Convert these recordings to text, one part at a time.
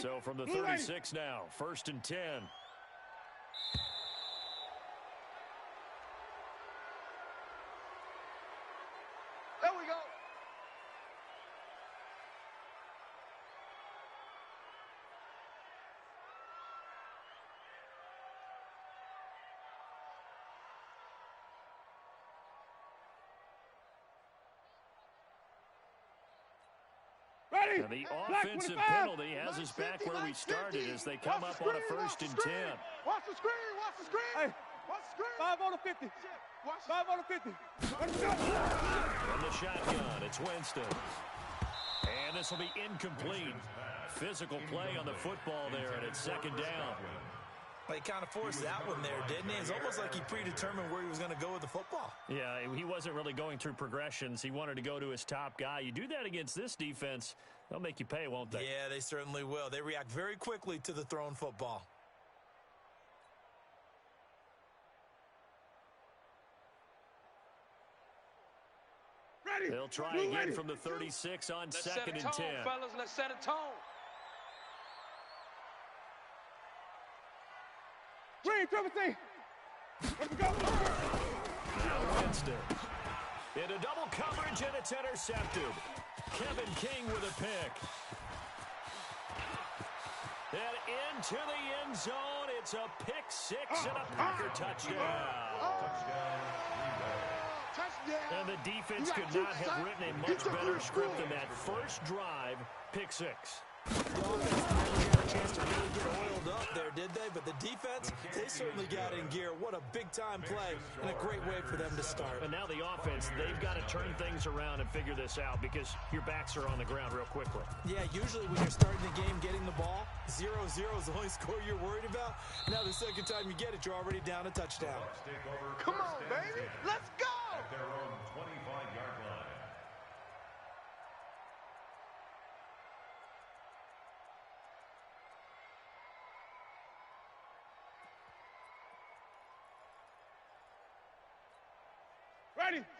So from the 36 now, 1st and 10. There we go. Now the offensive penalty has us back where we started as they come up on a 1st and 10. Watch the screen. Watch the screen. Hey. Watch the screen. 5 on the 50. 5 on the 50. From the shotgun, it's Winston. And this will be incomplete. Physical play on the football there, and it's 2nd down. He kind of forced that one there, didn't he? It's almost like he predetermined where he was going to go with the football. Yeah, he wasn't really going through progressions. He wanted to go to his top guy. You do that against this defense, they'll make you pay, won't they? Yeah, they certainly will. They react very quickly to the thrown football. They'll try again from the 36 on 2nd and 10. Fellas, let's set a tone. Green, triple T. Let's go. Now Winston. Into double coverage, and it's intercepted. Kevin King with a pick. And into the end zone. It's a pick 6 and a Packer touchdown. And the defense could not have written a much better script than that. First drive, pick 6. The offense never got a chance to really get oiled up there, did they? But the defense, they certainly got in gear. What a big-time play and a great way for them to start. And now the offense, they've got to turn things around and figure this out because your backs are on the ground real quickly. Yeah, usually when you're starting the game getting the ball, 0-0 is the only score you're worried about. Now the second time you get it, you're already down a touchdown. Come on, baby. Let's go. At their own 25-yard line.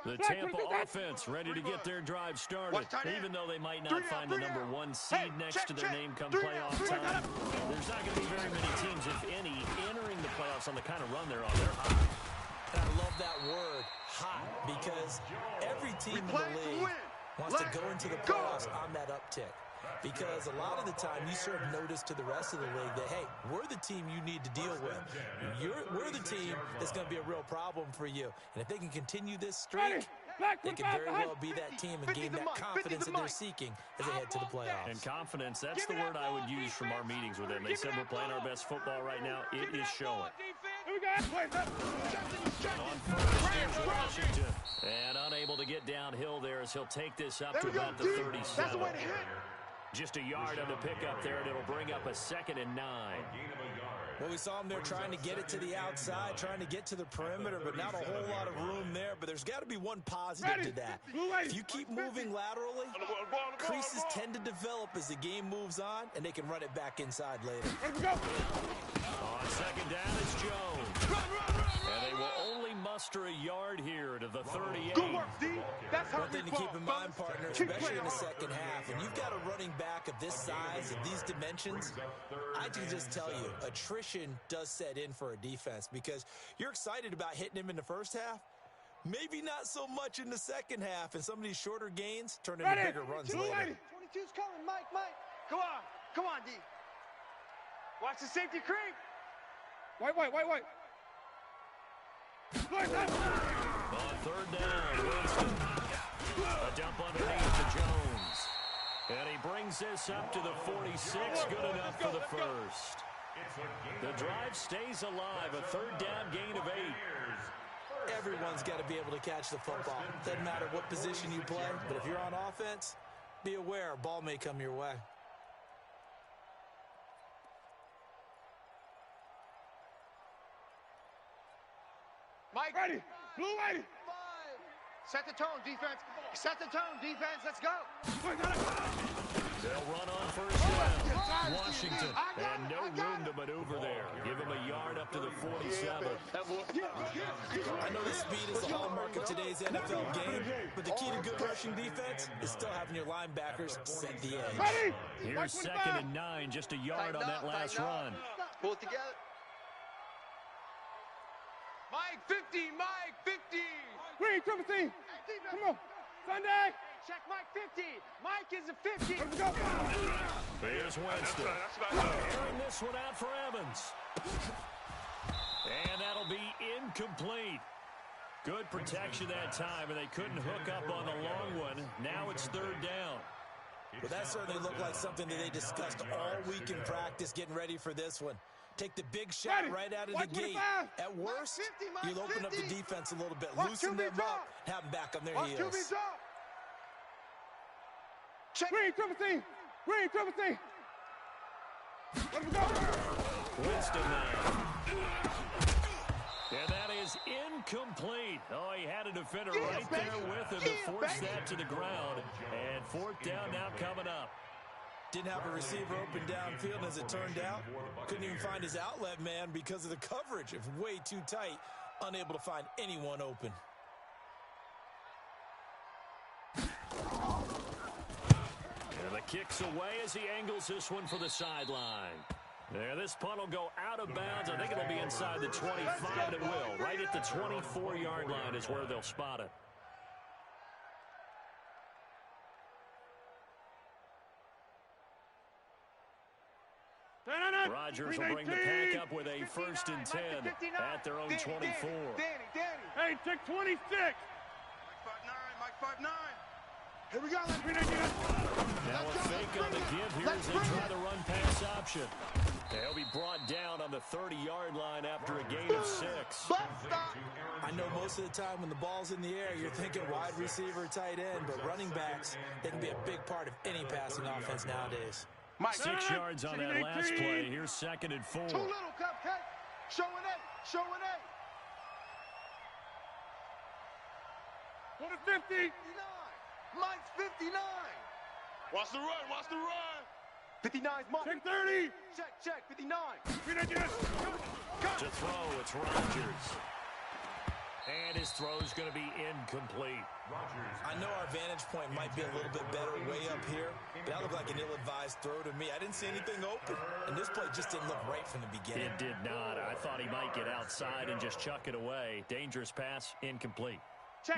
The Tampa offense ready to get their drive started. Even though they might not find the number 1 seed next to their name come playoff time, there's not going to be very many teams, if any, entering the playoffs on the kind of run they're on. They're hot. I love that word, hot, because every team in the league wants to go into the playoffs on that uptick. Because a lot of the time you serve notice to the rest of the league that, hey, we're the team you need to deal with. We're the team that's going to be a real problem for you. And if they can continue this streak, they can very well be that team and gain that confidence that they're seeking as they head to the playoffs. And confidence, that's the word I would use from our meetings with them. They said we're playing our best football right now. It is showing. On first, here's Washington. And unable to get downhill there as he'll take this up to about the 37. Just a yard on the pickup there, and it'll bring up a 2nd and 9. Well, we saw him there trying to get it to the outside, trying to get to the perimeter, but not a whole lot of room there. But there's got to be one positive to that. If you keep moving laterally, creases tend to develop as the game moves on, and they can run it back inside later. On 2nd down, it's Jones. And they will only muster a yard here to the 38. One thing to keep in mind, partner, especially in the second half, and you've got a running back of this size and these dimensions, I can just tell you, attrition does set in for a defense because you're excited about hitting him in the first half. Maybe not so much in the second half, and some of these shorter gains turn into bigger runs later. 22's coming, Mike. Come on, D. Watch the safety creep. Wait. On 3rd down, Winston. A dump underneath to Jones. And he brings this up to the 46. Good enough for the first. The drive stays alive. A 3rd down gain of 8. Everyone's got to be able to catch the football. Doesn't matter what position you play, but if you're on offense, be aware, a ball may come your way. Mike. Ready. Blue ready. 5. Set the tone, defense. Let's go. They'll run on 1st down. Washington. And no room to maneuver there. Give him a yard up to the 47. I know the speed is the hallmark of today's NFL game, but the key to good rushing defense is still having your linebackers set the edge. Ready? Here's 2nd and 9, just a yard on that last run. Pull it together. Mike 50, Mike 50. Green, triple team. Come on. Sunday. Check Mike 50. Mike is a 50. Let's go. Here's Winston. Airing this one out for Evans. And that'll be incomplete. Good protection that time, and they couldn't hook up on the long one. Now it's 3rd down. Well, that certainly looked like something that they discussed all week in practice, getting ready for this one. Take the big shot right out of the gate. At worst, you'll open up the defense a little bit, loosen them up, have them back on their heels. Green, triple team. Green, triple team. Let's go. Winston now. And that is incomplete. Oh, he had a defender right there with him to force that to the ground. And 4th down now coming up. Didn't have a receiver open downfield, and as it turned out, couldn't even find his outlet man because of the coverage. It was way too tight, unable to find anyone open. And the kick's away as he angles this one for the sideline. There, this punt will go out of bounds. I think it'll be inside the 25, and it will. Right at the 24-yard line is where they'll spot it. Rodgers will bring the pack up with a 1st and 10 at their own 24. Danny. Hey, check 26. Mike 5'9". Here we go. Now a fake on the give here as they try the run pass option. They'll be brought down on the 30-yard line after a gain of 6. I know most of the time when the ball's in the air, you're thinking wide receiver, tight end, but running backs, they can be a big part of any passing offense nowadays. 6 yards on that last play. Here's 2nd and 4. Too little, Cupcake. Show an 8. Show an 8. What is 50? 59. Mike's 59. Watch the run. 59's Mike. Check 30. Check. 59. To throw, it's Rodgers. And his throw's going to be incomplete. I know our vantage point might be a little bit better way up here, but that looked like an ill-advised throw to me. I didn't see anything open, and this play just didn't look right from the beginning. It did not. I thought he might get outside and just chuck it away. Dangerous pass, incomplete.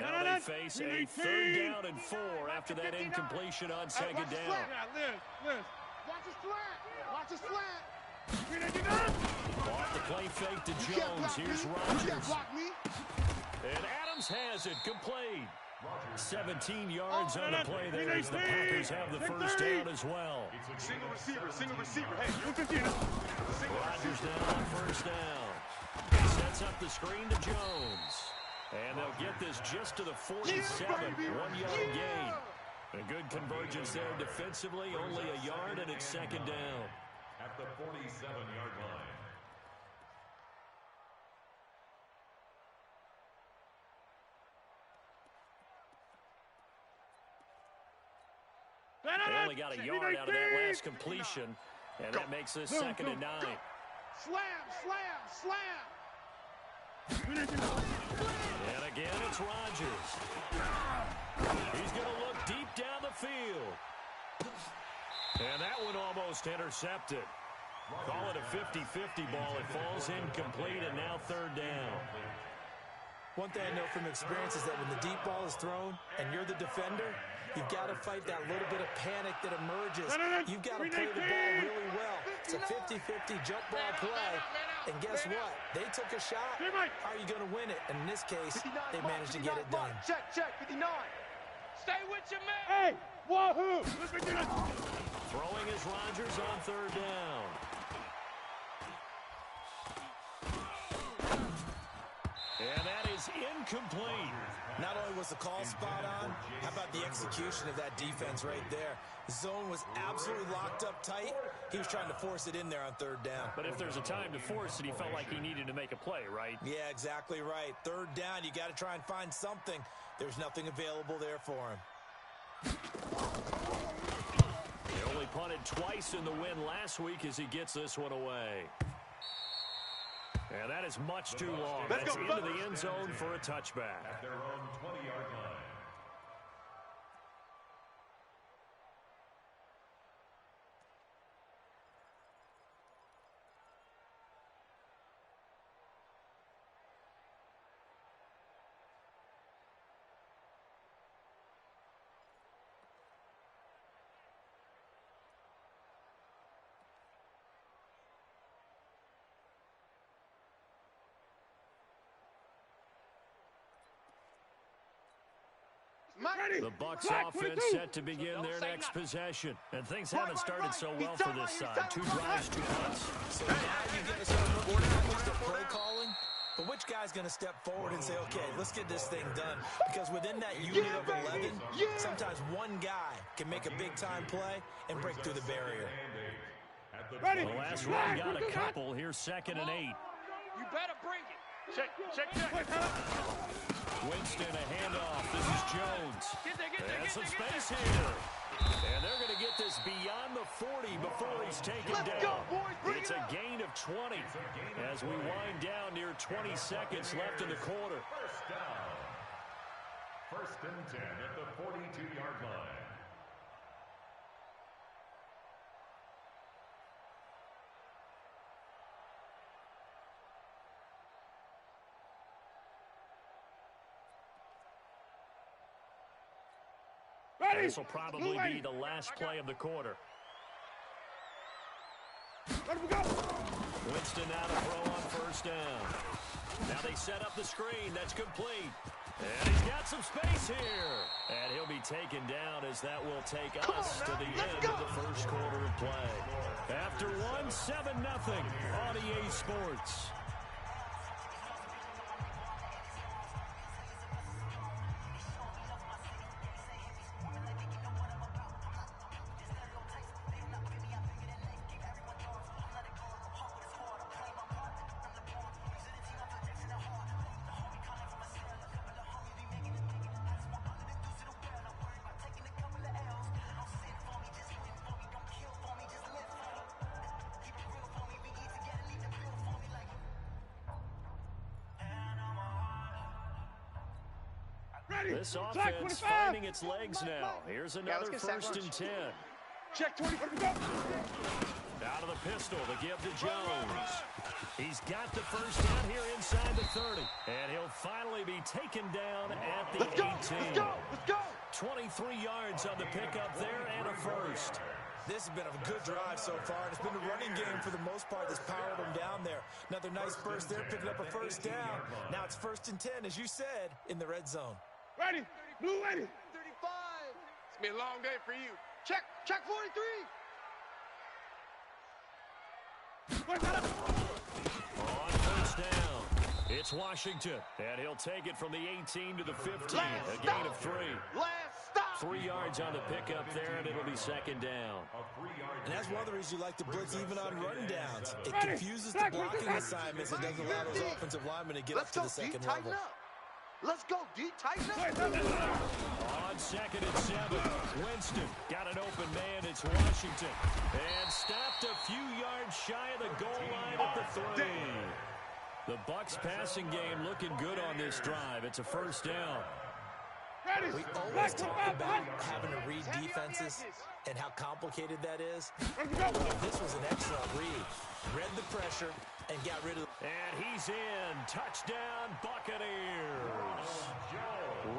Now they face a 3rd down and 4 after that incompletion on 2nd down. Liz. Watch his flat. Off the play fake to Jones. Here's Rodgers. And Adams has it complete. 17 yards on the play there as the Packers have the 1st down as well. Single receiver. Hey, Rodgers now on 1st down. Sets up the screen to Jones. And they'll get this just to the 47, 1-yard gain. A good convergence there defensively, only a yard, and it's 2nd down. At the 47-yard line. They only got a yard out of that last completion, and that makes this 2nd and 9. Slam. And again, it's Rodgers. He's going to look deep down the field. And that one almost intercepted. Call it a 50-50 ball. It falls incomplete, and now 3rd down. One thing I know from experience is that when the deep ball is thrown and you're the defender, you've got to fight that little bit of panic that emerges. You've got to play the ball really well. It's a 50-50 jump ball play. And guess what? They took a shot. Are you going to win it? And in this case, they managed to get it done. Check, 59. Stay with your man. Hey, wahoo! Throwing is Rodgers on 3rd down. And that is incomplete. Not only was the call spot on, how about the execution of that defense right there? The zone was absolutely locked up tight. He was trying to force it in there on 3rd down. But if there's a time to force it, he felt like he needed to make a play, right? Yeah, exactly right. 3rd down, you got to try and find something. There's nothing available there for him. He only punted twice in the win last week as he gets this one away. And that is much too long. That's into the end zone for a touchback. At their own 20-yard line. The Bucs offense set to begin their next possession. And things haven't started so well for this side. 2 drives, 2 punts. So now you get to start looking at the play calling. But which guy's going to step forward and say, okay, let's get this thing done? Because within that unit of 11, sometimes one guy can make a big-time play and break through the barrier. The last run got a couple. Here's 2nd and 8. You better bring it. Check. Winston, a handoff. This is Jones. And some space here. And they're going to get this beyond the 40 before he's taken down. Go, boys. It's a gain of 20 as we wind down near 20 seconds left in the quarter. First down. 1st and 10 at the 42-yard line. This will probably be the last play of the quarter. Winston now to throw on 1st down. Now they set up the screen. That's complete. And he's got some space here. And he'll be taken down as that will take us to the end of the 1st quarter of play. After 1, 7-0 on EA Sports. This offense finding its legs now. Here's another 1st and 10. Check 20. Out of the pistol to give to Jones. He's got the 1st down here inside the 30. And he'll finally be taken down at the 18. Let's go. 23 yards on the pickup there and a 1st. This has been a good drive so far, and it's been a running game for the most part that's powered them down there. Another nice burst there, picking up a 1st down. Now it's 1st and 10, as you said, in the red zone. Ready. Blue ready. 35. It's been a long day for you. Check 43. On 1st down, it's Washington. And he'll take it from the 18 to the 15. A gain of 3. Last stop. 3 yards on the pickup there, and it'll be 2nd down. And that's one of the reasons you like to blitz even on run downs. It confuses the blocking assignments. It doesn't allow those offensive linemen to get up to the 2nd level. Let's go, D. Tighten up. On 2nd and 7, Winston got an open man. It's Washington. And stopped a few yards shy of the goal line at the 3. The Bucs passing game looking good on this drive. It's a 1st down. We always talk about having to read defenses and how complicated that is. This was an excellent read. Read the pressure and got rid of. And he's in. Touchdown, Buccaneers.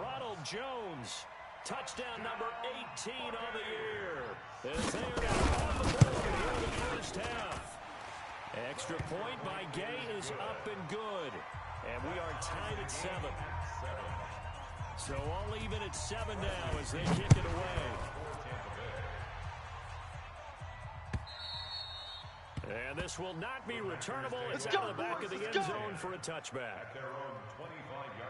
Ronald Jones. Touchdown number 18 on the year. As they are now on the board here in the 1st half. Extra point by Gay is up and good. And we are tied at 7. So all even at 7 now as they kick it away. And this will not be returnable. It's out of the back of the end zone for a touchback. At their own 25-yard line.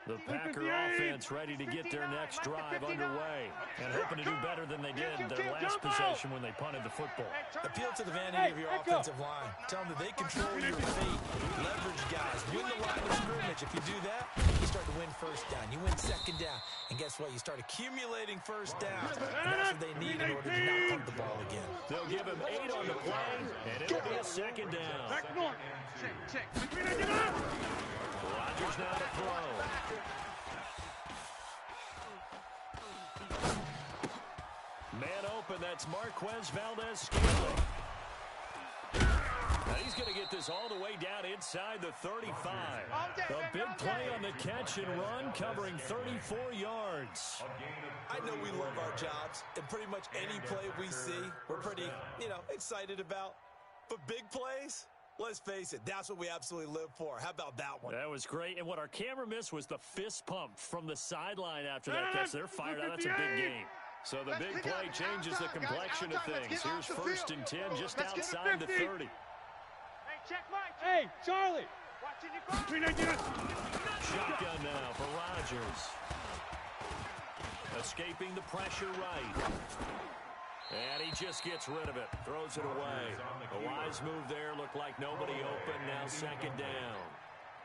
The Packer offense ready to get their next drive underway and hoping to do better than they did their last possession when they punted the football. Appeal to the vanity of your offensive line. Tell them that they control your feet. Leverage guys. Win the line of scrimmage. If you do that, you start to win 1st down. You win 2nd down. And guess what? You start accumulating 1st downs. And that's what they need in order to not punt the ball again. They'll give him 8 on the play, and it'll be a 2nd down. Check. Rodgers now to throw. Man open, that's Marquez Valdez-Scantling. Now he's going to get this all the way down inside the 35. A big play on the catch and run, covering 34 yards. I know we love our jobs, and pretty much any play we see, we're pretty, excited about. But big plays, Let's face it, that's what we absolutely live for. How about that one? That was great. And what our camera missed was the fist pump from the sideline after that catch. They're fired out. That's a big game. So the big play changes the complexion of things. Here's 1st and 10 just outside the 30. Hey, check Mike. Hey, Charlie. Watching your Shotgun now for Rodgers. Escaping the pressure right. And he just gets rid of it. Throws it away. A wise move there. Looked like nobody open. Now 2nd down.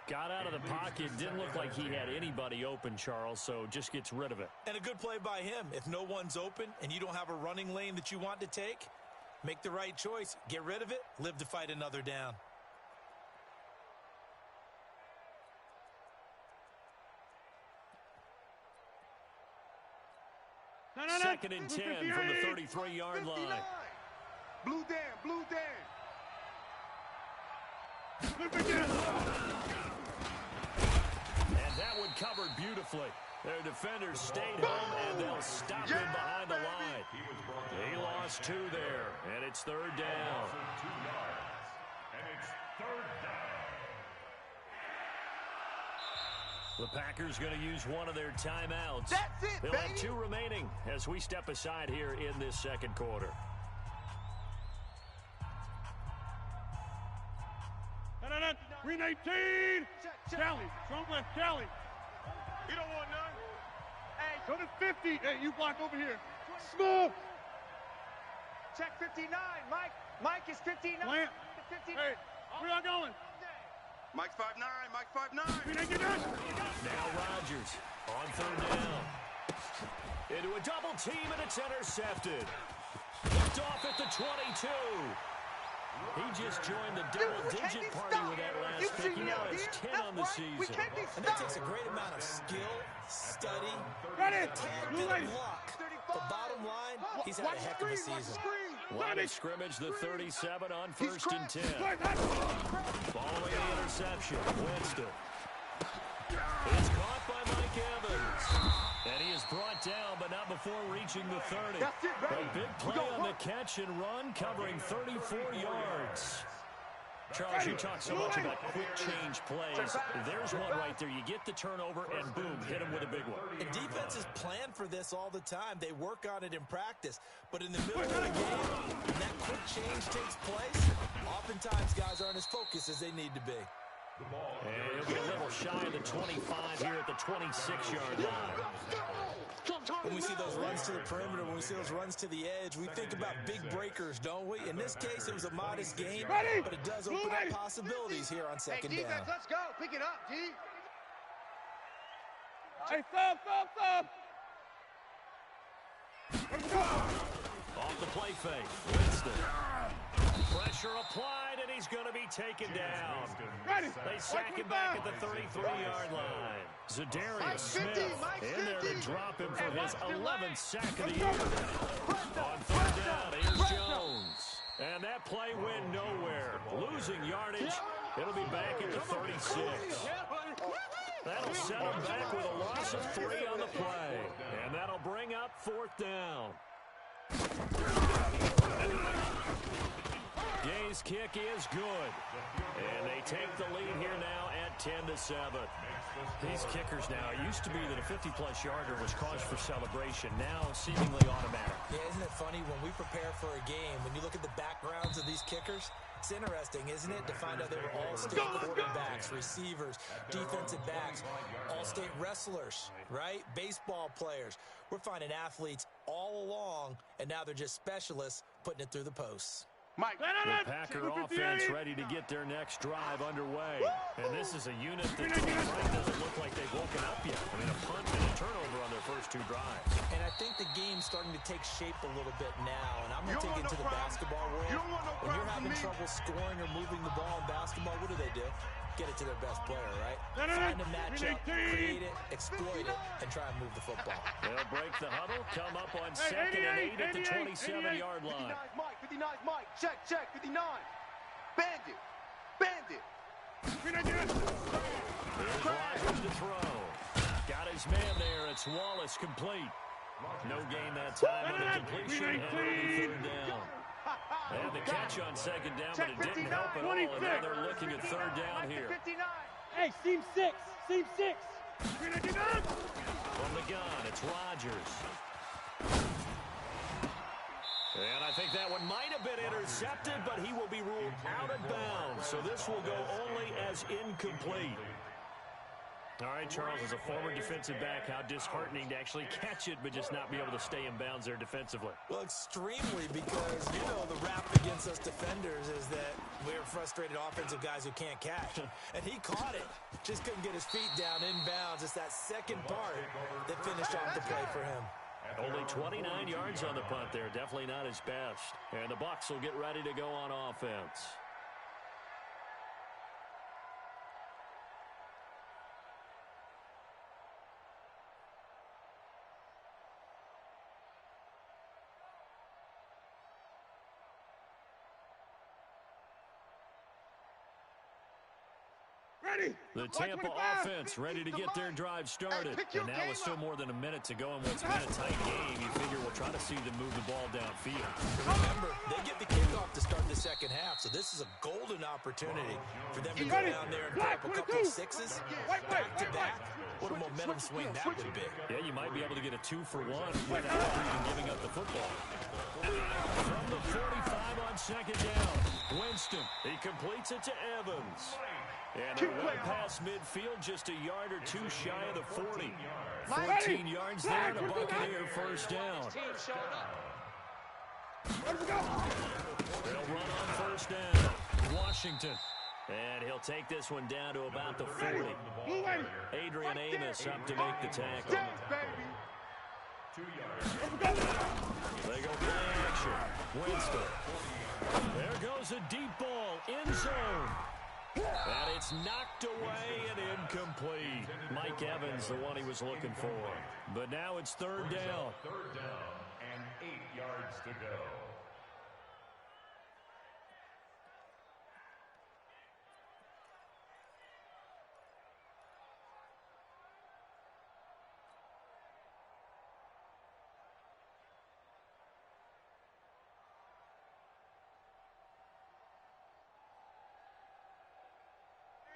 Got out of the pocket. Didn't look like he had anybody open, Charles, so just gets rid of it. And a good play by him. If no one's open and you don't have a running lane that you want to take, make the right choice. Get rid of it. Live to fight another down. Second and 10 from the 33-yard line. Blue Dan. And that one covered beautifully. Their defenders stayed home, and they'll stop him behind the line. He lost 2 there, and it's 3rd down. 2 yards. And it's 3rd down. The Packers going to use one of their timeouts. That's it, They'll baby. have 2 remaining as we step aside here in this 2nd quarter. Green 18. Kelly. Strong left, Kelly. You don't want none. Hey, Go to 50. Hey, you block over here. Small. check 59. Mike is 59. Plant. 59. Hey, where y'all going? Mike's 5'9". Mike's 5'9". Green 18. Dash. Now Rodgers on 3rd down. Into a double team, and it's intercepted. Picked off at the 22. He just joined the double-digit party with that last pick. He now has 10 on the season. And that takes a great amount of skill, study, Ready. a tad Blue bit lane. of luck. But bottom line, he's had a heck of a season. Line of scrimmage, the 37 on 1st and 10. Following the interception, Winston. It's caught by Mike Evans. And he is brought down, but not before reaching the 30. That's it, baby. A big play on the catch and run, covering 34 yards. Charles, you talk so much about quick change plays. There's one right there. You get the turnover, and boom, hit him with a big one. And defenses plan for this all the time. They work on it in practice. But in the middle of the game, when that quick change takes place, oftentimes guys aren't as focused as they need to be. And he'll be a little shy of the 25 here at the 26-yard line. When we see those runs to the perimeter, when we see those runs to the edge, we think about big breakers, don't we? In this case, it was a modest game, but it does open up possibilities here on 2nd Hey, down. defense, let's go. Pick it up, D. Hey, sub. Let's go. Off the play fake, Winston. Pressure applied, and he's going to be taken down. Ready. They sack him back at the 33-yard line. Zadarius Smith in there to drop him for his 11th sack of the year. On 3rd down, here's Jones. And that play went nowhere. Losing yardage. It'll be back at the 36. That'll set him back with a loss of 3 on the play. And that'll bring up 4th down. Gay's kick is good. And they take the lead here now at 10-7. These kickers now, it used to be that a 50-plus yarder was cause for celebration. Now seemingly automatic. Yeah, isn't it funny when we prepare for a game, when you look at the backgrounds of these kickers, it's interesting, isn't it, to find out they were all-state quarterbacks, receivers, defensive backs, all-state wrestlers, right? Baseball players. We're finding athletes all along, and now they're just specialists putting it through the posts. Mike. The Packer offense ready to get their next drive underway. And this is a unit that doesn't look like they've woken up yet. I mean, a punt and a turnover on their first 2 drives. And I think the game's starting to take shape a little bit now. And I'm going to take it to the basketball world. When you're having trouble scoring or moving the ball in basketball, what do? Get it to their best player, right? Find a matchup, create it, exploit it, and try and move the football. They'll break the huddle, come up on 2nd and 8 at the 27-yard line. 59 Mike. Check. 59. Bandit. Here's Rodgers to throw. Got his man there. It's Wallace complete. No gain that time on the completion. And it'll be 3rd down. And the catch on second down, but it didn't help at all. And now they're looking at third down here. Hey, seam 6. Seam 6. From the gun, it's Rodgers. And I think that one might have been intercepted, but he will be ruled out of bounds. So this will go only as incomplete. All right, Charles, as a former defensive back, how disheartening to actually catch it, but just not be able to stay in bounds there defensively. Well, extremely, because, you know, the rap against us defenders is that we're frustrated offensive guys who can't catch. And he caught it. Just couldn't get his feet down in bounds. It's that second part that finished off the play for him. Only 29 yards on the punt there. Definitely not his best. And the Bucs will get ready to go on offense. The Tampa offense ready to get their drive started. And now with still more than a minute to go in what's been a tight game, you figure we'll try to see them move the ball downfield. Remember, they get the kickoff to start the second half, so this is a golden opportunity for them to go down there and put up a couple of sixes back-to-back. What a momentum swing that would be. Yeah, you might be able to get a 2-for-1 without even giving up the football. From the 45 on second down, Winston. He completes it to Evans. And they're well past midfield, just a yard or two shy of the 40. 14 yards there, and a Buccaneer first down. They'll run on first down. Washington. And he'll take this one down to about the 40. Adrian Amos up to make the tackle. They go play action. Winston. There goes a deep ball, end zone. And it's knocked away and incomplete. Mike Evans, the one he was looking for. But now it's third down. Third down and 8 yards to go.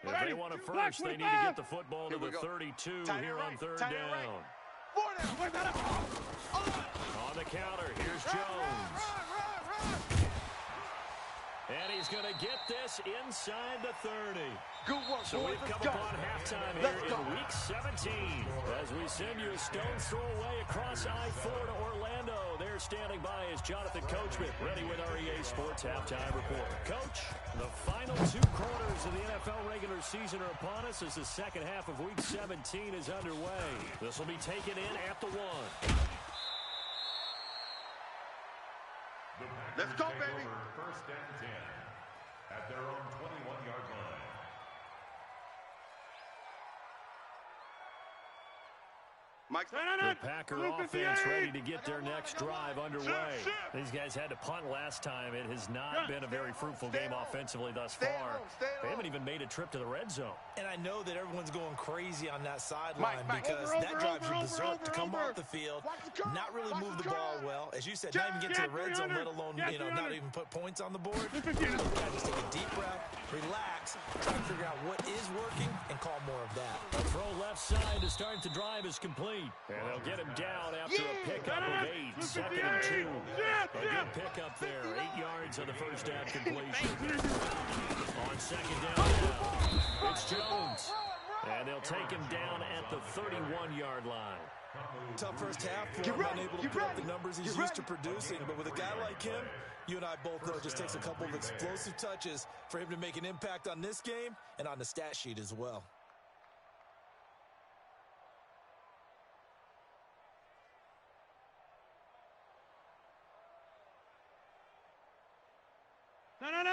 If they want it first, they need to get the football to the 32 here on third down. On the counter, here's Jones. And he's going to get this inside the 30. So we've come upon halftime here in Week 17. As we send you a stone's throw away across I-4 to Orlando. There standing by is Jonathan Coachman, ready with our EA Sports Halftime Report. Coach, the final 2 quarters of the NFL regular season are upon us as the second half of Week 17 is underway. This will be taken in at the 1. Let's go, baby. First and 10 at their own 21-yard line. The Packer offense ready to get their next drive underway. These guys had to punt last time. It has not been a very fruitful game offensively thus far. They haven't even made a trip to the red zone. And I know that everyone's going crazy on that sideline because that drives you berserk to come off the field, not really move the ball well. As you said, not even get to the red zone, let alone, not even put points on the board. Just take a deep breath, relax, try to figure out what is working, and call more of that. A throw left side to start the drive is complete. And they'll get him down after a pickup of 8. Second and 2. A good pickup there. 8 yards on the first down completion. On second down now, it's Jones. And they'll take him down at the 31-yard line. Tough first half for him, unable to put up the numbers he's used to producing. But with a guy like him, you and I both know it just takes a couple of explosive touches for him to make an impact on this game and on the stat sheet as well.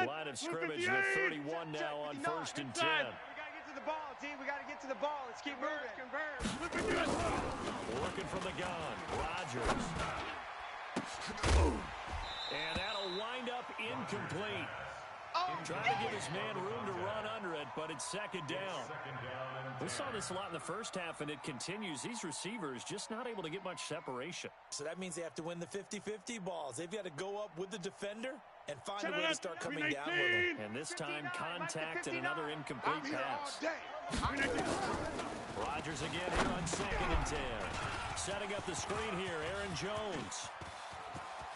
Line of scrimmage, the 31 now on first and 10. We got to get to the ball, team. We got to get to the ball. Let's keep moving. Working from the gun. Rodgers. And that'll wind up incomplete. Trying to give his man room to run under it, but it's second down. We saw this a lot in the first half, and it continues. These receivers just not able to get much separation. So that means they have to win the 50-50 balls. They've got to go up with the defender and find a way to start coming down with them. And this time, contact and another incomplete pass. Rodgers again here on 2nd and 10. Setting up the screen here, Aaron Jones.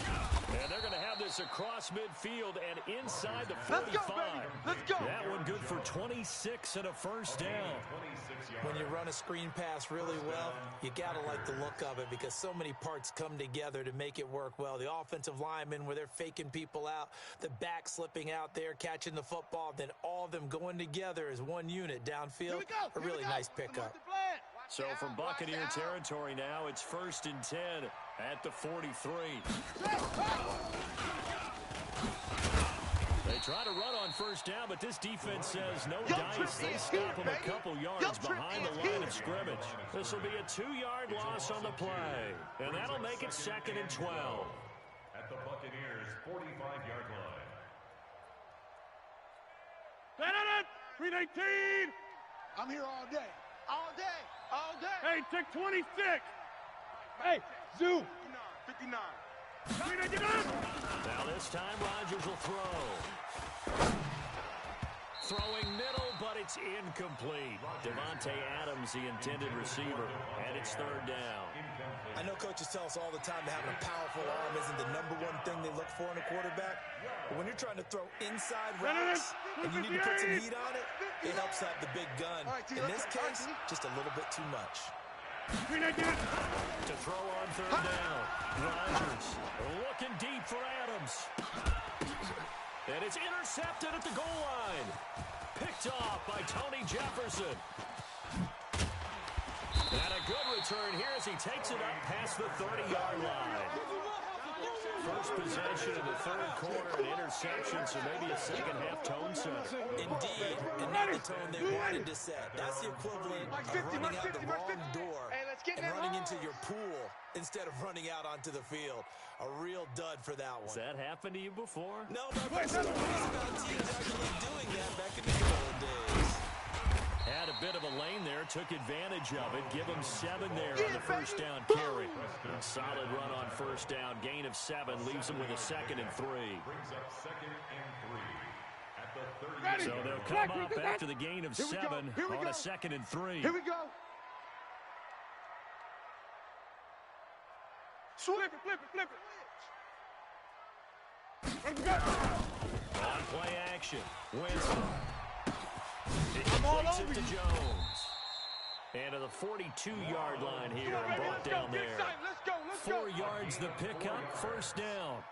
And they're going to have this across midfield and inside the 45. Let's go. That one good for 26 and a first down. When you run a screen pass really well, you got to like the look of it because so many parts come together to make it work well. The offensive linemen, where they're faking people out, the back slipping out there, catching the football, then all of them going together as one unit downfield. A really nice pickup. So from Buccaneer territory now, it's 1st and 10 at the 43. They try to run on first down, but this defense says no dice. They stop them a couple yards behind the line of scrimmage. This will be a 2-yard loss on the play, and that'll make it 2nd and 12. At the Buccaneers' 45-yard line. 319. I'm here all day. All day. All day. Hey, take 26. Hey, Zoo. 59. 399. Now this time Rodgers will throw. Throwing middle, but it's incomplete. Devontae Adams, the intended receiver, and it's 3rd down. I know coaches tell us all the time that having a powerful arm isn't the #1 thing they look for in a quarterback. But when you're trying to throw inside routes and you need to put some heat on it, it helps have the big gun. In this case, just a little bit too much. To throw on 3rd down. Rodgers looking deep for Adams. And it's intercepted at the goal line. Picked off by Tony Jefferson. And a good return here as he takes it up past the 30-yard line. First possession of the 3rd quarter, an interception, so maybe a second-half tone setter. Indeed, and not the tone they wanted to set. That's the equivalent of running out the wrong door and running into your pool instead of running out onto the field. A real dud for that one. Has that happened to you before? No, but I've heard about teams actually doing that back in the good old days. Had a bit of a lane there, took advantage of it. Give him 7 there on the first down carry. A solid run on first down. Gain of 7 leaves him with a 2nd and 3. Brings up 2nd and 3 at the 30. So they'll come up after the gain of 7 on a 2nd and 3. Here we go. Flip it. On play action. Winston. He completes it to Jones. And to the 42-yard line here and brought down there. Let's go. 4 yards the pickup, first down.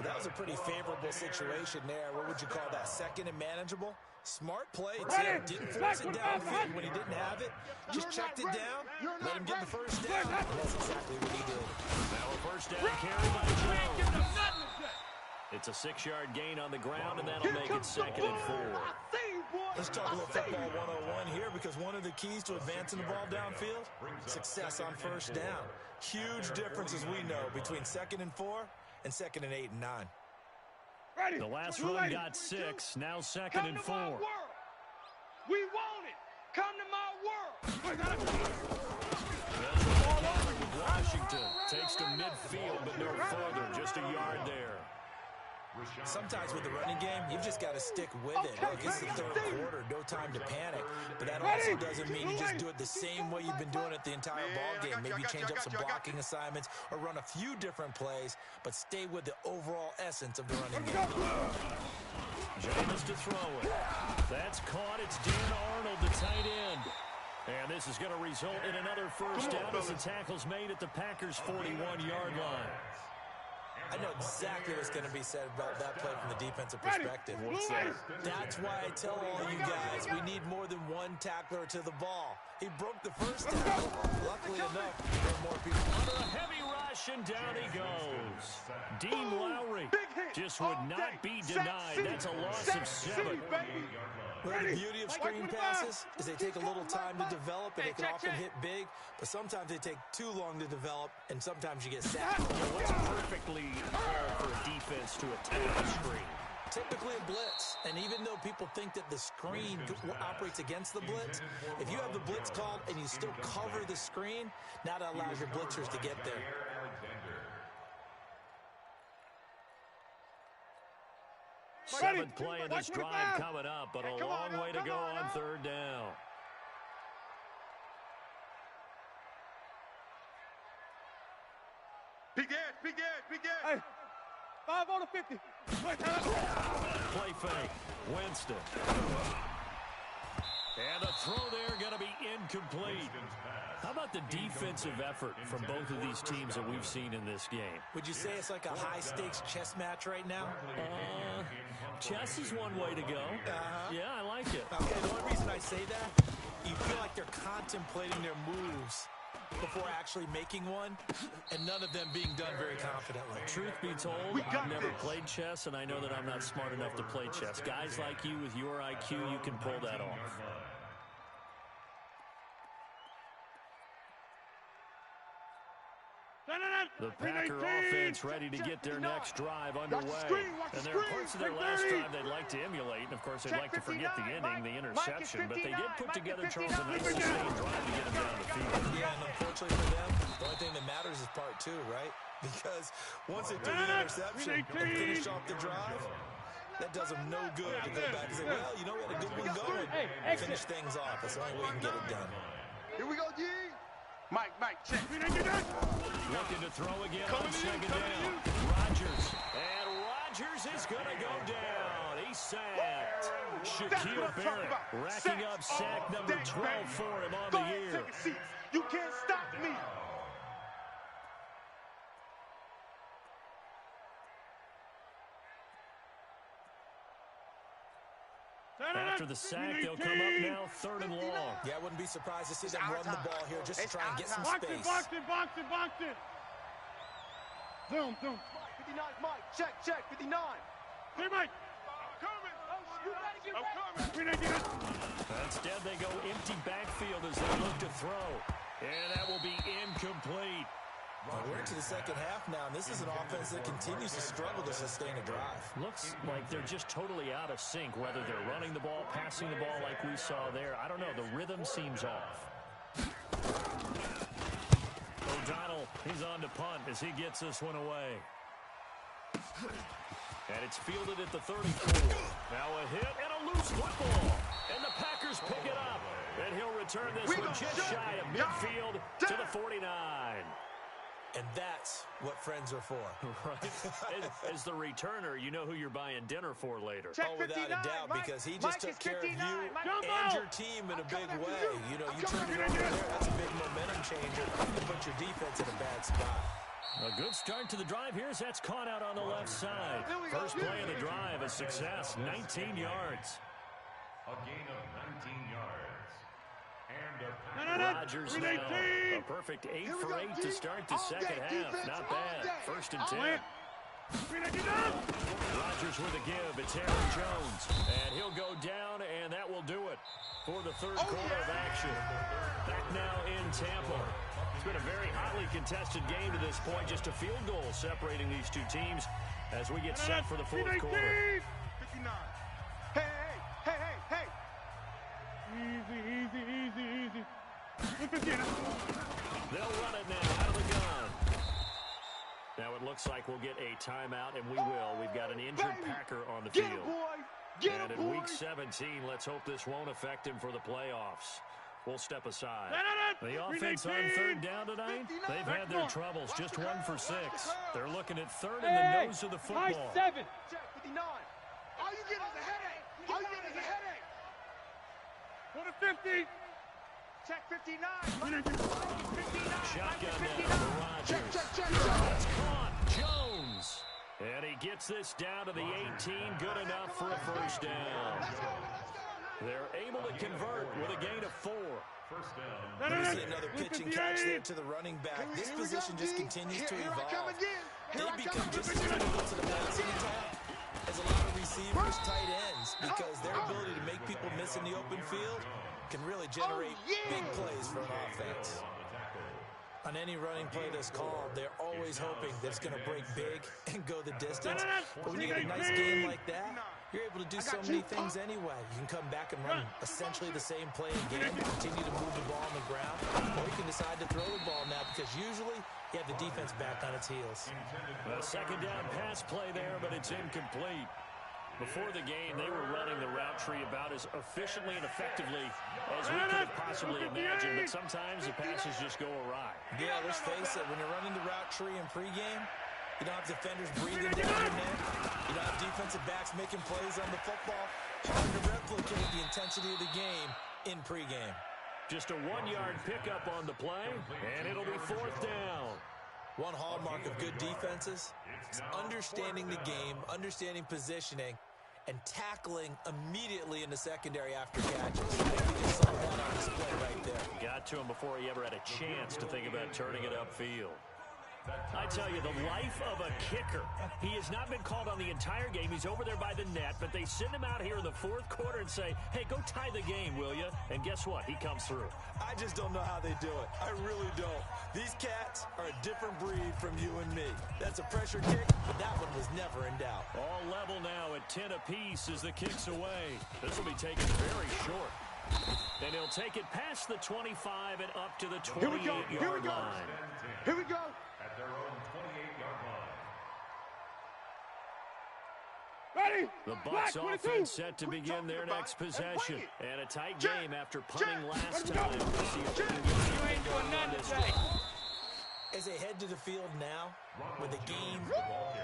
That was a pretty favorable situation there. What would you call that? 2nd and manageable? Smart play, too. Didn't force it downfield when he didn't have it. Just checked it down, let him get the first down. And that's exactly what he did. Now a first down carry by Jones. It's a 6-yard gain on the ground, and that'll make it 2nd and 4. Let's talk a little football 101 here, because one of the keys to advancing the ball downfield, success on first down. Huge difference, as we know, between 2nd and 4 and 2nd and 8 and 9. The last run got 6, now 2nd and 4. We want it. Come to my world. Washington takes to midfield, but no further, just a yard there. Sometimes with the running game, you've just got to stick with it. Look, it's the 3rd quarter, no time to panic. But that also doesn't mean you just do it the same way you've been doing it the entire ball game. Maybe change up some blocking assignments or run a few different plays, but stay with the overall essence of the running game. James to throw it. That's caught. It's Dan Arnold, the tight end. And this is going to result in another first down as the tackle's made at the Packers' 41-yard line. I know exactly what's going to be said about that play from the defensive perspective. What's that? That's why I tell all you guys, we need more than one tackler to the ball. He broke the first tackle. Luckily enough, there are more people. Under a heavy rush, and down he goes. Dean Lowry just would not be denied. That's a loss of 7. Well, the beauty of screen passes is they take a little time to develop, and they can often hit big, but sometimes they take too long to develop, and sometimes you get sacked. What's perfectly called for a defense to attack the screen? Typically a blitz, and even though people think that the screen operates against the blitz, if you have the blitz called and you still cover the screen, now that allows your blitzers to get there. Seventh play in this drive coming up, but a long way to go on third down. Big edge. Hey, 5 on the 50. Play fake. Winston. And the throw there going to be incomplete. How about the defensive effort from both of these teams that we've seen in this game? Would you say it's like a high-stakes chess match right now? Chess is one way to go. Yeah, I like it. Okay, the only reason I say that, you feel like they're contemplating their moves before actually making one, and none of them being done very confidently. Truth be told, I've never played chess, and I know that I'm not smart enough to play chess. Guys like you with your IQ, you can pull that off. The Packer offense ready to get their next drive underway. And there are parts of their last drive they'd like to emulate. And, of course, they'd like to forget the ending, the interception. But they did put together, Charles, a nice sustained drive to get them down the field. Yeah, and unfortunately for them, the only thing that matters is part two, right? Because once they threw the interception and finished off the drive, that does them no good to go back and say, well, you know, we had a good one going. Finish things off. That's the only way we can get it done. Here we go, D. Mike, check. Looking to throw again on second down. Rodgers. And Rodgers is going to go down. He's sacked. Shaquille Barrett racking up sack number 12 for him on the year. You can't stop me. After the sack, they'll come up now, third and long. Yeah, I wouldn't be surprised to see them run the ball here just to try and get some space. Box it. Zoom. 59, Mike. Check. 59. Hey, Mike. I'm coming. Instead, they go empty backfield as they look to throw. And that will be incomplete. Well, we're into the second half now, and this is an offense that continues to struggle to sustain a drive. Looks like they're just totally out of sync, whether they're running the ball, passing the ball like we saw there. I don't know. The rhythm seems off. O'Donnell, he's on to punt as he gets this one away. And it's fielded at the 34. Now a hit and a loose football. And the Packers pick it up. And he'll return this one just shy of midfield to the 49. And that's what friends are for. Right. As the returner, you know who you're buying dinner for later. Oh, without a doubt, because he just took care of you and your team in a big way. You know, you turn it over there, that's a big momentum changer to put your defense in a bad spot. A good start to the drive here as that's caught out on the left side. First play of the drive, a success, 19 yards. A gain of 19 yards. Rodgers now, a perfect 8 for 8 to start the second half. Not bad. First and 10. Rodgers with a give. It's Aaron Jones. And he'll go down, and that will do it for the third quarter of action. Back now in Tampa. It's been a very hotly contested game to this point. Just a field goal separating these two teams as we get set for the fourth quarter. 59. Hey. Easy. They'll run it now out of the gun. Now it looks like we'll get a timeout, and we will. We've got an injured Packer on the field. And in week 17, let's hope this won't affect him for the playoffs. We'll step aside. The offense on third down tonight, they've had their troubles. Just 1 for 6. They're looking at third in the nose of the football. 7. Check 59. All you get is a headache. For the 50. Check 59. 59. Shotgun now for Rodgers. That's caught. Jones. And he gets this down to the 18. Good enough for a first down. They're able to convert with a gain of 4. First down. You see another pitch and catch there to the running back. This position just continues to evolve. They become just as critical to the passing attack as a lot of receivers, tight ends, because their ability to make people miss in the open field can really generate big plays for an offense. On any running play that's called, they're always hoping that it's going to break big and go the distance. But when you get a nice game like that, you're able to do so many things anyway. You can come back and run essentially the same play again, continue to move the ball on the ground, or you can decide to throw the ball now because usually you have the defense back on its heels. A second down pass play there, but it's incomplete. Before the game, they were running the route tree about as efficiently and effectively as we could have possibly imagined, but sometimes the passes just go awry. Yeah, let's face it, when you're running the route tree in pregame, you don't have defenders breathing down your neck. You don't have defensive backs making plays on the football. Hard to replicate the intensity of the game in pregame. Just a 1-yard pickup on the play, and it'll be 4th down. One hallmark of good defenses is understanding the game, understanding positioning, and tackling immediately in the secondary after catches. I think we just saw that on display right there. Got to him before he ever had a chance to think about turning it upfield. I tell you, the life of a kicker. He has not been called on the entire game. He's over there by the net, but they send him out here in the 4th quarter and say, hey, go tie the game, will you? And guess what? He comes through. I just don't know how they do it. I really don't. These cats are a different breed from you and me. That's a pressure kick, but that one was never in doubt. All level now at 10 apiece as the kick's away. This will be taken very short. And he'll take it past the 25 and up to the 28-yard line. Here we go. At their own 28-yard line. Ready? The Bucs Black, offense set to begin their next possession. And a tight game after punting last time. We'll see if they can get You ain't doing nothing today. As they head to the field now, with the game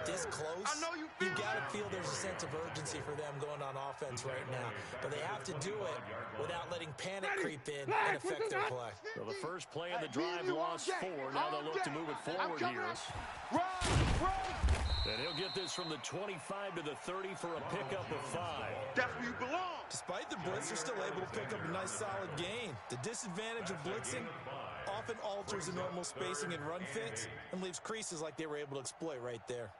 this close, you got to feel there's a sense of urgency for them going on offense right now. But they have to do it without letting panic creep in and affect their play. So the first play of the drive lost 4. Now they'll look to move it forward here. And he'll get this from the 25 to the 30 for a pickup of 5. That's where you belong. Despite the blitz, they're still able to pick up a nice solid gain. The disadvantage of blitzing often alters the normal spacing and run fits and leaves creases like they were able to exploit right there.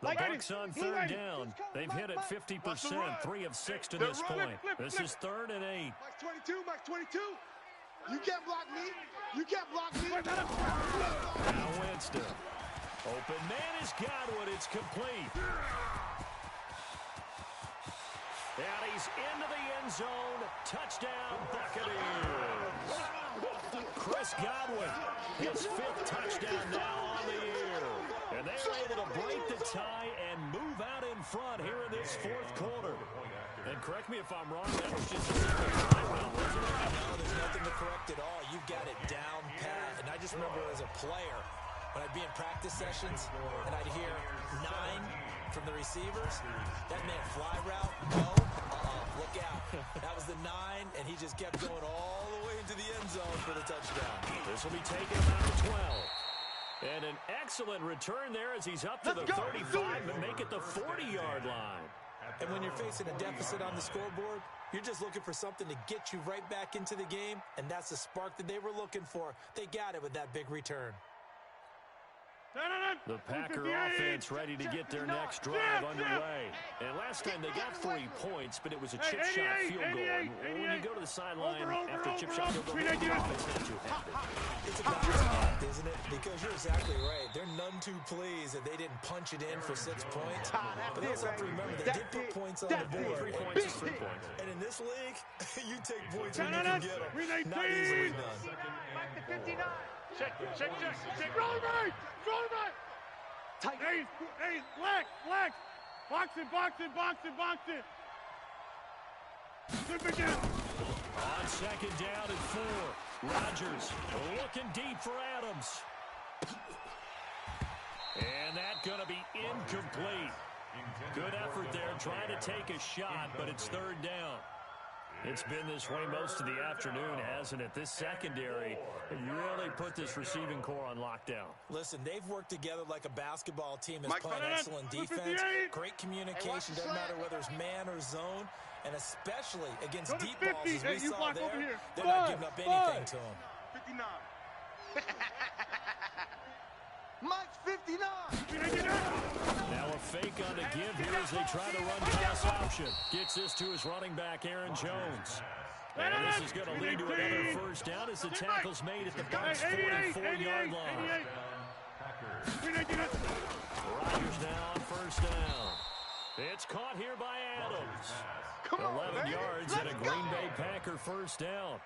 The Bucs on 3rd down. They've hit it 50%, 3 of 6 to this point. This is 3rd and 8. Max 22, Max 22. You can't block me. You can't block me. Now Winston. Open man is Godwin. It's complete. And he's into the end zone. Touchdown, Buccaneers. Chris Godwin, his 5th touchdown now on the year. And they were able to break the tie and move out in front here in this 4th quarter. And correct me if I'm wrong, that was just a simple timeout, wasn't it? No, there's nothing to correct at all. You've got it down pat. And I just remember as a player, when I'd be in practice sessions and I'd hear 9 from the receivers, that meant fly route, go, look out. That was the 9, and he just kept going all the way into the end zone for the touchdown. This will be taken about 12. And an excellent return there as he's up to the 35 and make it the 40-yard line. And when you're facing a deficit on the scoreboard, you're just looking for something to get you right back into the game, and that's the spark that they were looking for. They got it with that big return. The Packer offense ready to get their next drive underway. And last time they got 3 points, but it was a chip shot field goal. And when you go to the sideline after a chip shot field goal, the offense not too happy. It's a balancing act, isn't it? Because you're exactly right. They're none too pleased that they didn't punch it in for 6 points. But they also have to remember they did put points on the board. 3 points is 3 points. And in this league, you take points when you can get them. Not easily done. Back to 59. Check. Roll right. Tight. Hey, black. Box it. Good big down. On 2nd down and 4. Rodgers looking deep for Adams. And that's going to be incomplete. Good effort there trying to take a shot, but it's 3rd down. It's been this way most of the afternoon, hasn't it? This secondary really put this receiving core on lockdown. Listen, they've worked together like a basketball team that's playing excellent defense. Great communication, doesn't matter whether it's man or zone, and especially against deep balls as we saw there, they're not giving up anything to them. 59. Mike's 59. Now a fake on the give here as they try to run pass option. Gets this to his running back, Aaron Jones. And this is going to lead to another 1st down as the tackle's made at the Bucs' 44-yard line. Rodgers now on 1st down. It's caught here by Adams. 11 yards and a Green Bay Packer 1st down.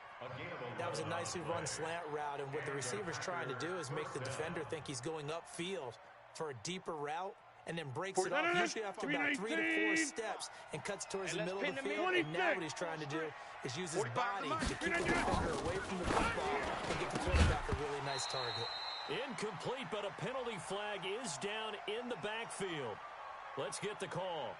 That was a nicely run slant route, and what the receiver's trying to do is make the defender think he's going upfield for a deeper route and then breaks it off, usually after about 3 to 4 steps, and cuts towards the middle of the field. And now what he's trying to do is use his body to keep the defender away from the football and get the quarterback a really nice target. Incomplete, but a penalty flag is down in the backfield. Let's get the call.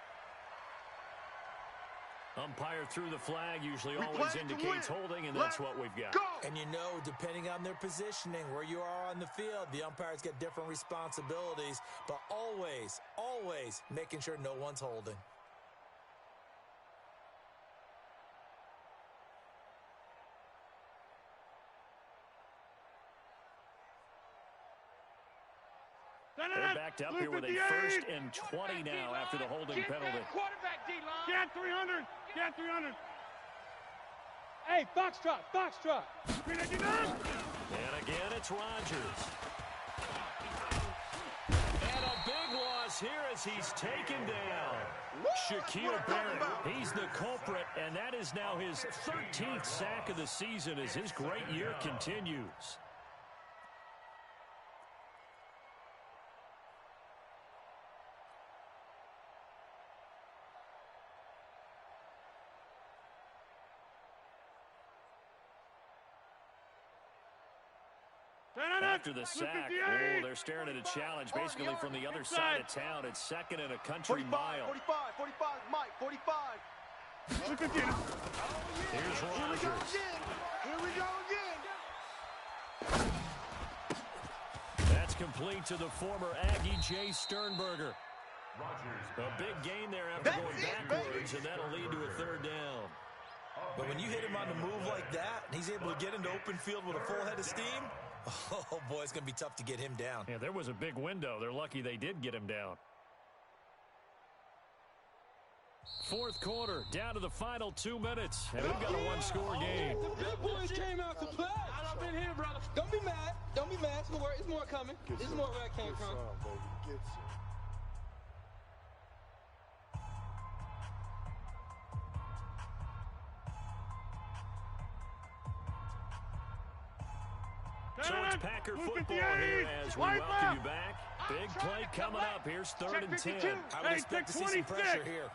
Umpire threw the flag, usually always indicates holding, and that's what we've got. And you know, depending on their positioning, where you are on the field, the umpires get different responsibilities, but always, always making sure no one's holding. They're backed up here with a 1st and 20 now after the holding penalty. Quarterback, D-line. Get 300. Get 300. Hey, Foxtrot, Foxtrot. 399. And again, it's Rodgers. And a big loss here as he's taken down. Shaquille Barrett, he's the culprit, and that is now his 13th sack of the season as his great year continues. After the sack, they're staring at a challenge basically from the other side of town. It's 2nd and a country 45, mile. 45, Mike, 45. Here's Rodgers. Here we go again. That's complete to the former Aggie, Jay Sternberger. A big gain there after going backwards, and that'll lead to a 3rd down. But when you hit him on the move like that, and he's able to get into open field with a full head of steam, oh, boy, it's going to be tough to get him down. Yeah, there was a big window. They're lucky they did get him down. 4th quarter, down to the final 2 minutes, and we've got a 1-score game. The big boys came out to play. I've been here, brother. Don't be mad. Don't be mad. It's more coming. It's more where I came from. So it's Packer football here as we welcome you back. Big play coming up. Here's 3rd and 10. I would expect to see some pressure here.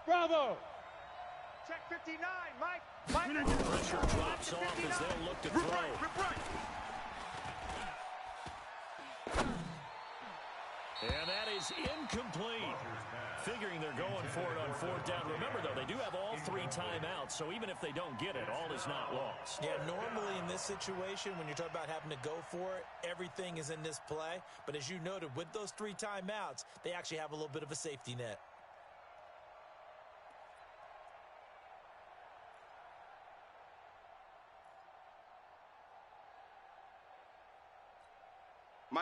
Bravo. Check 59, Mike. Pressure drops off as they'll look to throw. And that is incomplete. Figuring they're going for it on 4th down. Remember, though, they do have all 3 timeouts, so even if they don't get it, all is not lost. Yeah, normally in this situation, when you're talking about having to go for it, everything is in this play. But as you noted, with those 3 timeouts, they actually have a little bit of a safety net.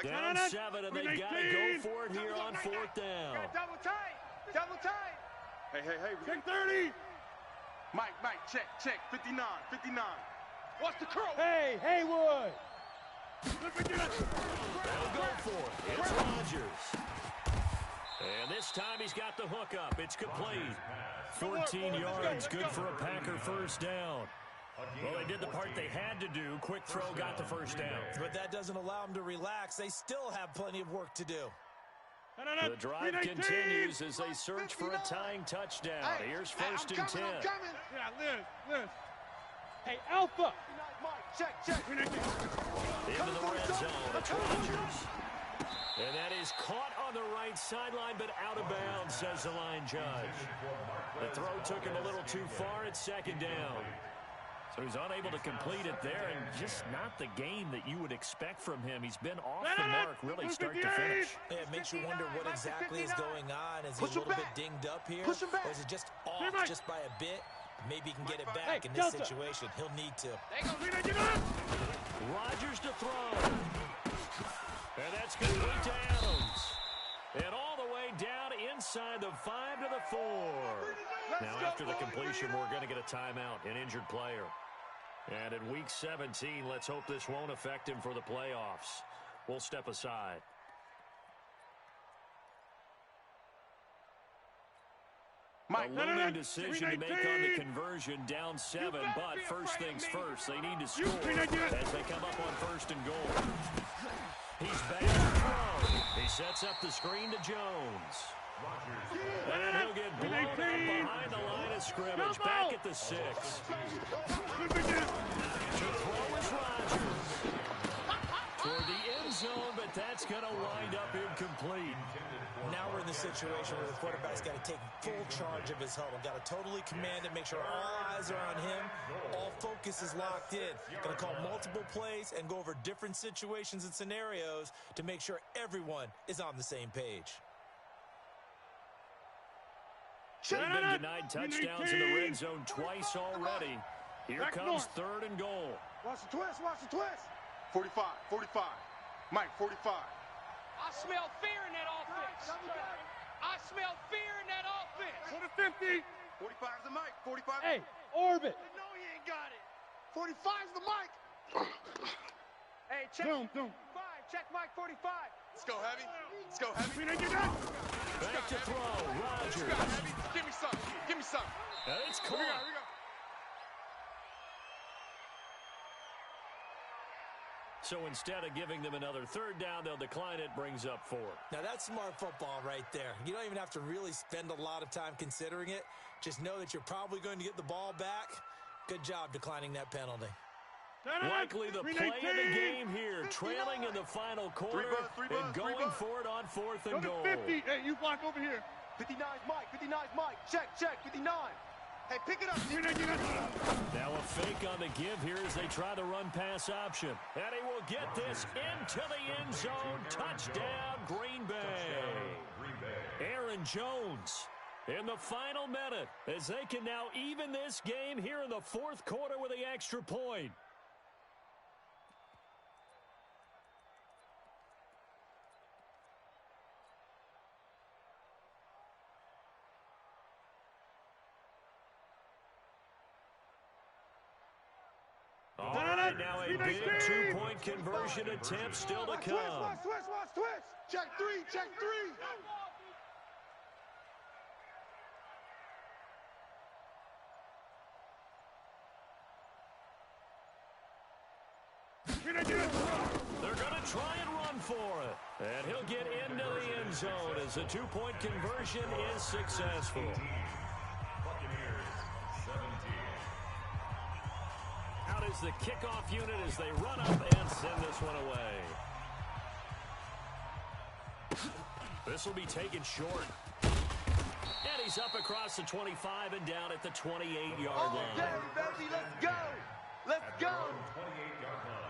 Down 7, and they got to go for it here on 4th down. Double tight. Double tight. Hey. Check 30. Mike, check. 59. What's the curl? Hey, Haywood. They'll go for it. It's Rodgers. And this time he's got the hook up. It's complete. 14 yards, good for a Packer 1st down. Well, they did the part they had to do. Quick throw got the 1st down. But that doesn't allow them to relax. They still have plenty of work to do. The drive continues as they search for a tying touchdown. Here's 1st and 10. Yeah, Liz. Hey, Alpha. Check. Into the red zone. It's Rodgers. And that is caught on the right sideline, but out of bounds, says the line judge. The throw took him a little too far at 2nd down. So he's unable to complete it there, and just not the game that you would expect from him. He's been off the mark really start to finish. Yeah, it makes you wonder what exactly is going on. Is he a little bit dinged up here? Or is it just off just by a bit? Maybe he can get it back in this situation. He'll need to. Rodgers to throw. And that's complete to Adams. And all the way down inside the 5 to the 4. Now after the completion, we're going to get a timeout, an injured player. And in Week 17, let's hope this won't affect him for the playoffs. We'll step aside. A looming decision to make on the conversion, down 7, but first things first, they need to score as they come up on 1st and goal. He's back to throw. He sets up the screen to Jones. And he'll get blown up behind the line of scrimmage. Back at the 6. To throw is Rodgers. Toward the end zone, but that's going to wind up incomplete. Now we're in the situation where the quarterback's got to take full charge of his huddle. Got to totally command it, make sure all eyes are on him. All focus is locked in. Going to call multiple plays and go over different situations and scenarios to make sure everyone is on the same page. They've been denied touchdowns in the red zone twice already. Here comes 3rd and goal. Watch the twist, watch the twist. 45, 45. Mike, 45. I smell fear in that offense. I smell fear in that offense. Go to 50. 45 is the Mike. 45. Hey, orbit. No, he ain't got it. 45 is the Mike. Hey, check. Zoom. 5. Check Mike 45. Let's go, Heavy. Let's go, Heavy. Back to throw. Rodgers. Give me some. Give me some. And it's caught. Here we go. So instead of giving them another 3rd down, they'll decline it, brings up 4. Now that's smart football right there. You don't even have to really spend a lot of time considering it. Just know that you're probably going to get the ball back. Good job declining that penalty. Likely the play of the game here, trailing in the final quarter and going for it on 4th and goal. 50. Hey, you block over here. 59's Mike. 59's Mike. Check. 59. Hey, pick it up. Now a fake on the give here as they try the run-pass option. And he will get this into the end zone. Touchdown, Green Bay. Aaron Jones in the final minute as they can now even this game here in the 4th quarter with the extra point. All right, now a big 2-point conversion attempt still to come. Twist. Check 3. They're going to try and run for it. And he'll get into the end zone as the 2-point conversion is successful. Out is the kickoff unit as they run up and send this one away. This will be taken short. And he's up across the 25 and down at the 28-yard line. Okay, baby, let's go. Let's go. 28-yard line.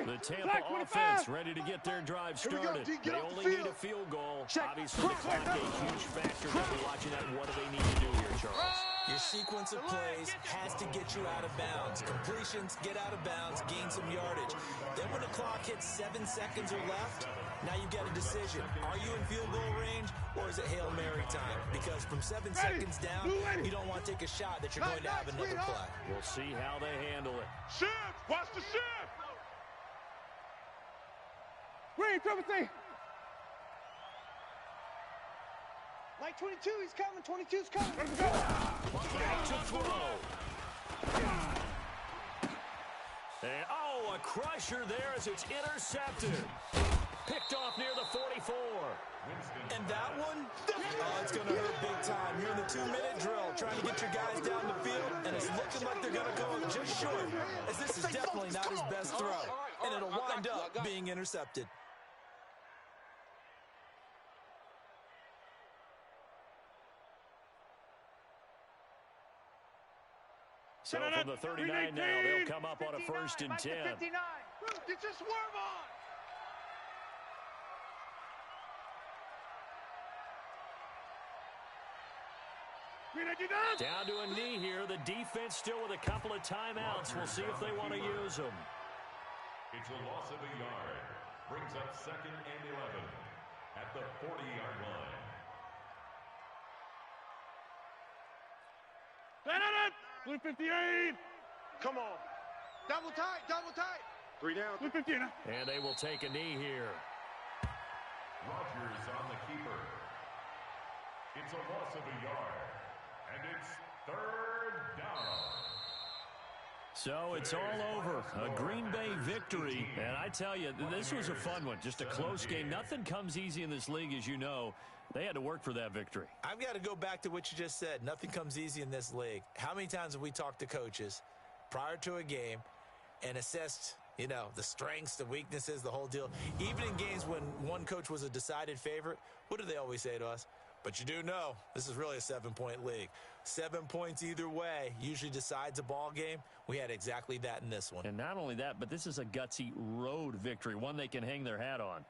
The Tampa offense ready to get their drive started. They only need a field goal. Obviously, the clock a huge factor. They'll be watching that. What do they need to do here, Charles? Your sequence of plays has to get you out of bounds. Completions, get out of bounds, gain some yardage. Then when the clock hits 7 seconds or left, now you've got a decision. Are you in field goal range or is it Hail Mary time? Because from 7 seconds down, you don't want to take a shot that you're going to have another play. We'll see how they handle it. Shift. Watch the shift. Green, Timothy. Mike 22, he's coming. 22's coming. Back to throw. And, a crusher there as it's intercepted. Picked off near the 44. And that one, it's going to hurt big time. You're in the 2-minute drill trying to get your guys down the field, and it's looking like they're going to go just short, as this is definitely not his best throw, and it'll wind up being intercepted. So from the 39 now, they'll come up on a 1st and 10. 59. Get your swerve on. Down to a knee here. The defense still with a couple of timeouts. We'll see if they want to use them. It's a loss of a yard. Brings up 2nd and 11 at the 40-yard line. Blue 58. Come on. Double tight. 3 down. Blue 15. And they will take a knee here. Rodgers on the keeper. It's a loss of a yard. And it's 3rd down. So it's all over. A Green Bay victory. And I tell you, this was a fun one. Just a close game. Nothing comes easy in this league, as you know. They had to work for that victory. I've got to go back to what you just said. Nothing comes easy in this league. How many times have we talked to coaches prior to a game and assessed, you know, the strengths, the weaknesses, the whole deal? Even in games when one coach was a decided favorite, what do they always say to us? But you do know this is really a 7-point league. 7 points either way usually decides a ball game. We had exactly that in this one. And not only that, but this is a gutsy road victory, one they can hang their hat on.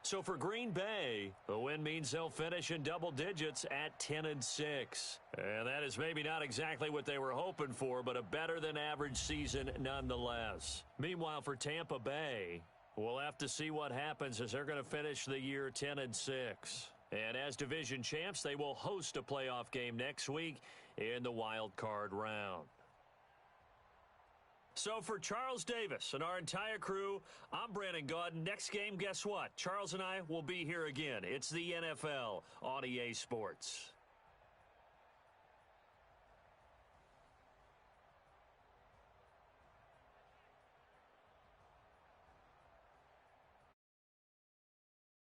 So for Green Bay, the win means they'll finish in double digits at 10-6. And that is maybe not exactly what they were hoping for, but a better than average season nonetheless. Meanwhile, for Tampa Bay, we'll have to see what happens as they're going to finish the year 10-6. And as division champs, they will host a playoff game next week in the wild card round. So for Charles Davis and our entire crew, I'm Brandon Gaudin. Next game, guess what? Charles and I will be here again. It's the NFL on EA Sports.